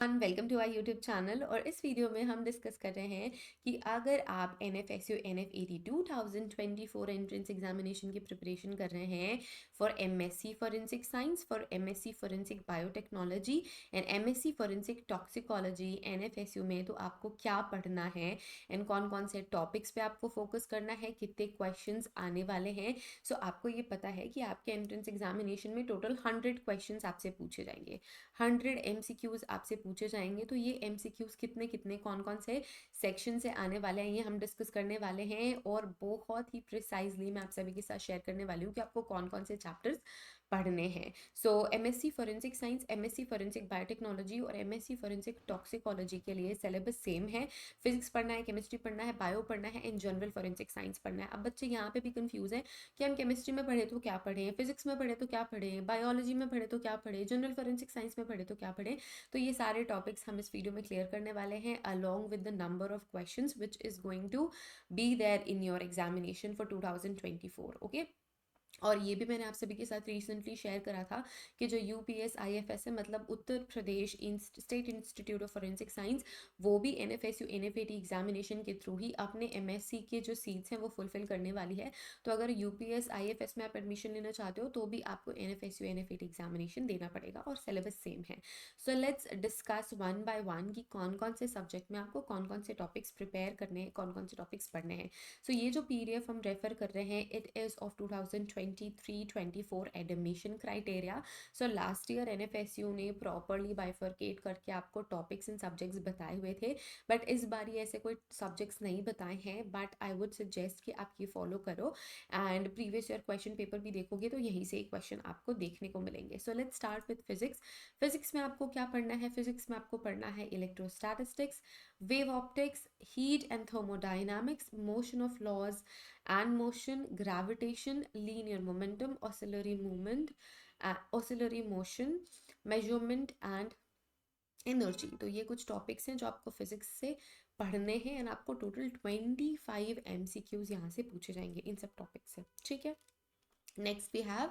Welcome to our YouTube channel. और इस video में हम डिस्कस कर रहे हैं कि अगर आप NFSU NF80 2024 एंट्रेंस एग्जामिनेशन की प्रिपरेशन कर रहे हैं for MSc forensic science, for MSc forensic biotechnology and MSc forensic toxicology NFSU में, तो आपको क्या पढ़ना है एंड कौन कौन से टॉपिक्स पे आपको फोकस करना है, कितने क्वेश्चंस आने वाले हैं। सो आपको ये पता है कि आपके एंट्रेंस एग्जामिनेशन में टोटल 100 क्वेश्चंस आपसे पूछे जाएंगे, 100 MCQs आपसे पूछे जाएंगे। तो ये MCQs कितने कितने कौन कौन से सेक्शन से आने वाले हैं ये हम डिस्कस करने वाले हैं, और बहुत ही प्रिसाइजली मैं आप सभी के साथ शेयर करने वाली हूँ कि आपको कौन कौन से चैप्टर्स पढ़ने हैं। सो MSc forensic science, MSc forensic biotechnology और MSc फॉरेंसिक टॉक्सिकोलॉजी के लिए सिलेबस सेम है। फिजिक्स पढ़ना है, केमिस्ट्री पढ़ना है, बायो पढ़ना है एंड जनरल फॉरेंसिक साइंस पढ़ना है। अब बच्चे यहाँ पे भी कंफ्यूज है कि हम केमिस्ट्री में पढ़े तो क्या पढ़ें, फिजिक्स में पढ़े तो क्या पढ़ें, बायोलॉजी में पढ़े तो क्या पढ़े, जनरल फॉरेंसिक साइंस में पढ़े तो क्या पढ़ें। तो ये सारे टॉपिक्स हम इस वीडियो में क्लियर करने वाले हैं, along with the number of questions which is going to be there in your examination for 2024। Okay. और ये भी मैंने आप सभी के साथ रिसेंटली शेयर करा था कि जो UPS IFS है, मतलब Uttar Pradesh state institute of forensic science, वो भी NFSU NF80 एग्जामिनेशन के थ्रू ही अपने MSc के जो सीट्स हैं वो फुलफिल करने वाली है। तो अगर UPS IFS में आप एडमिशन लेना चाहते हो तो भी आपको NFSU NF80 एग्जामिनेशन देना पड़ेगा और सिलेबस सेम है। So let's discuss one by one कि कौन कौन से सब्जेक्ट में आपको कौन कौन से टॉपिक्स प्रिपेयर करने हैं, कौन कौन से टॉपिक्स पढ़ने हैं। सो ये जो PDF हम रेफर कर रहे हैं, it is of 2023-24 admission criteria. So last year NFSU ने प्रॉपरली बाइफरकेट करके आपको टॉपिक्स एंड सब्जेक्ट्स बताए हुए थे, बट इस बार ये ऐसे कोई सब्जेक्ट्स नहीं बताए हैं। बट आई वुड सजेस्ट कि आप ये फॉलो करो and previous year question paper भी देखोगे तो यहीं से एक क्वेश्चन आपको देखने को मिलेंगे। So let's start with physics. Physics में आपको क्या पढ़ना है? फिजिक्स में आपको पढ़ना है इलेक्ट्रोस्टैटिस्टिक्स, wave optics, heat and thermodynamics, motion of laws and motion, gravitation, linear momentum, oscillatory motion, measurement and energy. तो ये कुछ टॉपिक्स हैं जो आपको फिजिक्स से पढ़ने हैं एंड आपको टोटल 25 MCQs यहाँ से पूछे जाएंगे इन सब टॉपिक से। ठीक है। Next we have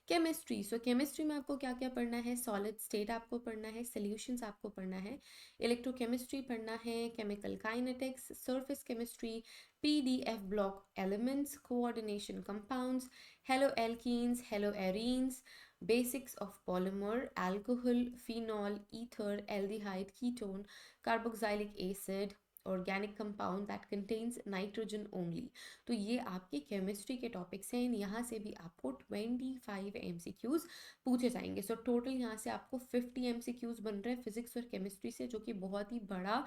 chemistry. So chemistry में आपको क्या क्या पढ़ना है? सॉलिड स्टेट आपको पढ़ना है, सॉल्यूशंस आपको पढ़ना है, इलेक्ट्रोकेमिस्ट्री पढ़ना है, chemical kinetics, surface chemistry, PDF block elements, coordination compounds, hello alkenes, hello arenes, basics of polymer, alcohol, phenol, ether, aldehyde, ketone, carboxylic acid, organic compound that contains nitrogen only. तो ये आपके chemistry के topics हैं। यहाँ से भी आपको 25 MCQs पूछे जाएंगे। सो टोटल यहाँ से आपको 50 MCQs बन रहे हैं फिजिक्स और केमिस्ट्री से, जो कि बहुत ही बड़ा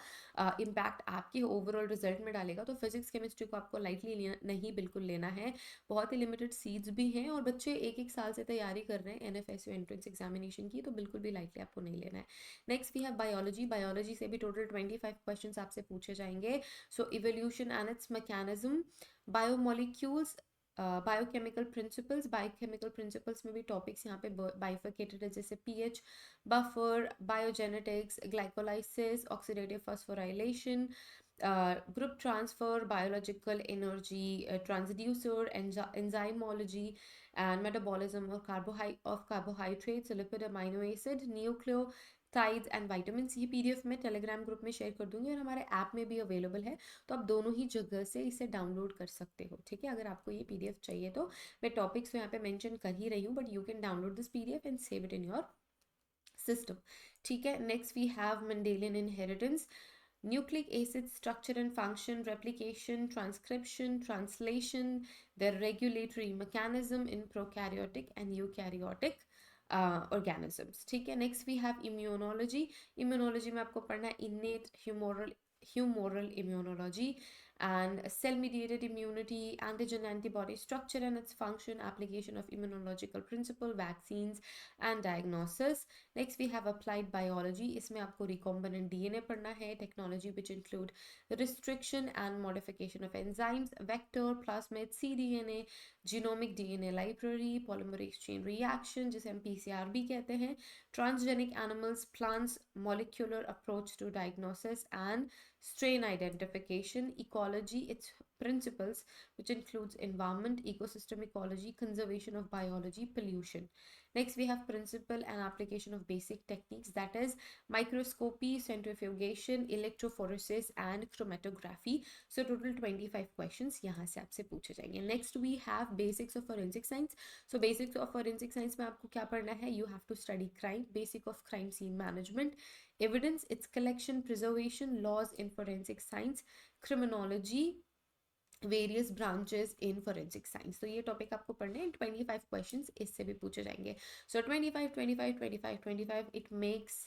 इम्पैक्ट आपके ओवरऑल रिजल्ट में डालेगा। तो फिजिक्स केमिस्ट्री को आपको लाइटली नहीं बिल्कुल लेना है, बहुत ही लिमिटेड सीट्स भी हैं और बच्चे एक एक साल से तैयारी कर रहे हैं NFSU एंट्रेंस एग्जामिनेशन की, तो बिल्कुल भी लाइटली आपको नहीं लेना है। Next we have biology. Biology से भी टोटल 25 क्वेश्चन आपसे पूछे जाएंगे। So evolution and its mechanism, biomolecules, biochemical principles में भी टॉपिक्स यहाँ पे बाइफरकेटेड है, जैसे pH, buffer, biogenetics, glycolysis, oxidative phosphorylation, group transfer, biological energy transducer, enzymology and metabolism of carbohydrates, lipid, amino acid, nucleotides and vitamin. ये PDF मैं Telegram group में share कर दूंगी और हमारे ऐप में भी अवेलेबल है, तो आप दोनों ही जगह से इसे डाउनलोड कर सकते हो। ठीक है। अगर आपको ये PDF चाहिए तो मैं टॉपिक्स तो यहाँ पे मेंशन कर ही रही हूँ, but you can download this PDF and save it in your system. ठीक है। Next we have Mendelian inheritance, nucleic acid structure and function, replication, transcription, translation, their regulatory mechanism in prokaryotic and eukaryotic organisms। ठीक है। Next we have immunology. Immunology में आपको पढ़ना है innate humoral immunology and cell mediated immunity, antigen antibody structure and its function, application of immunological principle, vaccines and diagnosis। Next we have applied biology। इसमें आपको recombinant DNA पढ़ना है, technology which include restriction and modification of enzymes, vector, plasmid, cDNA, genomic DNA library, polymerase chain reaction जिसे हम PCR भी कहते हैं, transgenic animals, plants, molecular approach to diagnosis and strain identification, ecology ecology, its principles, which includes environment, ecosystem ecology, conservation of biology, pollution. Next, we have principle and application of basic techniques, that is microscopy, centrifugation, electrophoresis and chromatography. So total 25 questions यहाँ से आपसे पूछे जाएंगे. Next we have basics of forensic science. So basics of forensic science में आपको क्या पढ़ना है? You have to study crime, basic of crime scene management, evidence, its collection, preservation, laws in forensic science, criminology, various branches in forensic science. तो ये topic आपको पढ़ने हैं. 25 क्वेश्चंस इससे भी पूछे जाएंगे. So 25 25 25 25 it makes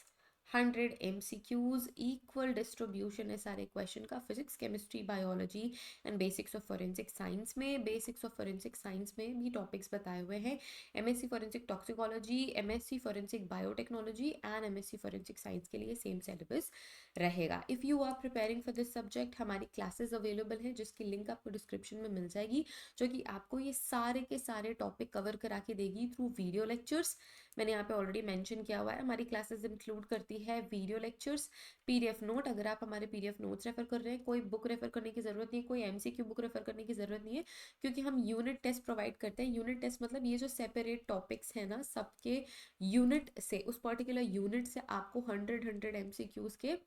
100 MCQs. Equal distribution है सारे क्वेश्चन का. Physics, chemistry, biology and basics of forensic science में. बेसिक्स ऑफ फोरेंसिक साइंस में भी टॉपिक्स बताए हुए हैं. MSc forensic toxicology, MSc forensic biotechnology and MSc forensic science के लिए सेम सिलेबस रहेगा. If you are preparing for this subject, हमारी क्लासेस अवेलेबल हैं जिसकी लिंक आपको डिस्क्रिप्शन में मिल जाएगी, जो कि आपको ये सारे के सारे टॉपिक कवर करा के देगी थ्रू वीडियो लेक्चर्स. मैंने यहाँ पे ऑलरेडी मेंशन किया हुआ है. हमारी क्लासेस इंक्लूड करती है वीडियो लेक्चर्स, PDF नोट. अगर आप हमारे PDF नोट्स रेफर कर रहे हैं, कोई बुक रेफर करने की ज़रूरत नहीं है, कोई MCQ बुक रेफर करने की ज़रूरत नहीं है, क्योंकि हम यूनिट टेस्ट प्रोवाइड करते हैं. यूनिट टेस्ट मतलब ये जो सेपरेट टॉपिक्स हैं ना, सबके यूनिट से, उस पर्टिकुलर यूनिट से आपको 100 MCQs के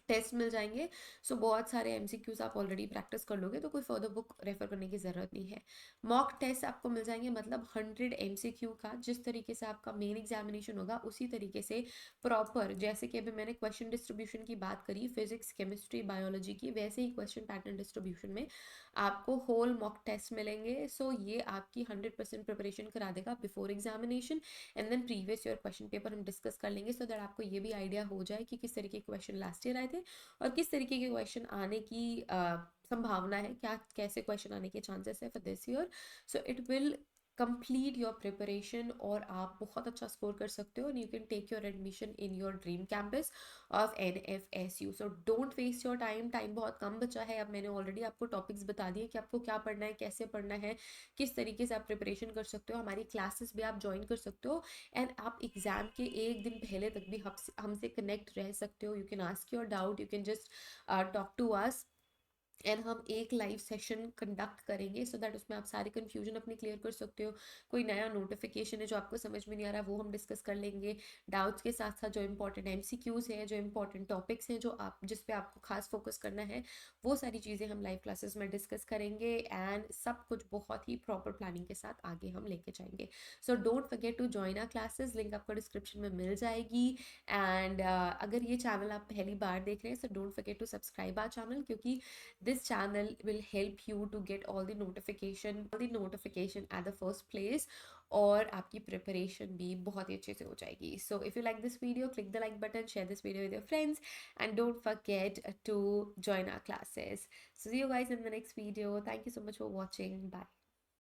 टेस्ट मिल जाएंगे. सो बहुत सारे MCQs आप ऑलरेडी प्रैक्टिस कर लोगे, तो कोई फर्दर बुक रेफर करने की ज़रूरत नहीं है. मॉक टेस्ट आपको मिल जाएंगे, मतलब 100 MCQ का जिस तरीके से आपका मेन एग्जामिनेशन होगा उसी तरीके से प्रॉपर, जैसे कि अभी मैंने क्वेश्चन डिस्ट्रीब्यूशन की बात करी फिजिक्स, केमिस्ट्री, बायोलॉजी की, वैसे ही क्वेश्चन पैटर्न डिस्ट्रीब्यूशन में आपको होल मॉक टेस्ट मिलेंगे. सो ये आपकी 100% प्रिपरेशन करा देगा before examination. And then previous year question paper हम डिस्कस कर लेंगे, सो दैट आपको ये भी आइडिया हो जाए कि किस तरीके के क्वेश्चन लास्ट ईयर आए थे और किस तरीके के क्वेश्चन आने की संभावना है, क्या कैसे क्वेश्चन आने के चांसेस है for this year. So it will complete your preparation और आप बहुत अच्छा स्कोर कर सकते हो. And you can take your admission in your dream campus of NFSU. So don't waste your time. Time बहुत कम बचा है. अब मैंने ऑलरेडी आपको टॉपिक्स बता दिए कि आपको क्या पढ़ना है, कैसे पढ़ना है, किस तरीके से आप प्रिपरेशन कर सकते हो. हमारी क्लासेस भी आप ज्वाइन कर सकते हो. एंड आप एग्जाम के एक दिन पहले तक भी हमसे कनेक्ट रह सकते हो. You can ask your doubt, you can just talk to us, and हम एक लाइव सेशन कंडक्ट करेंगे, सो दैट उसमें आप सारे कन्फ्यूजन अपने क्लियर कर सकते हो. कोई नया नोटिफिकेशन है जो आपको समझ में नहीं आ रहा, वो हम डिस्कस कर लेंगे. डाउट्स के साथ साथ जो इंपॉर्टेंट MCQs हैं, जो इंपॉर्टेंट टॉपिक्स हैं, जो आप जिस पे आपको खास फोकस करना है, वो सारी चीज़ें हम लाइव क्लासेस में डिस्कस करेंगे. एंड सब कुछ बहुत ही प्रॉपर प्लानिंग के साथ आगे हम लेके जाएंगे. So don't forget to join our classes. Link आपको डिस्क्रिप्शन में मिल जाएगी. एंड अगर ये चैनल आप पहली बार देख रहे हैं, so don't forget to subscribe our channel, क्योंकि this channel will help you to get all the notification at the first place, और आपकी प्रिपरेशन भी बहुत ही अच्छे से हो जाएगी. So if you like this video, click the like button, share this video with your friends, and don't forget to join our classes. So see you guys in the next video. Thank you so much for watching. Bye.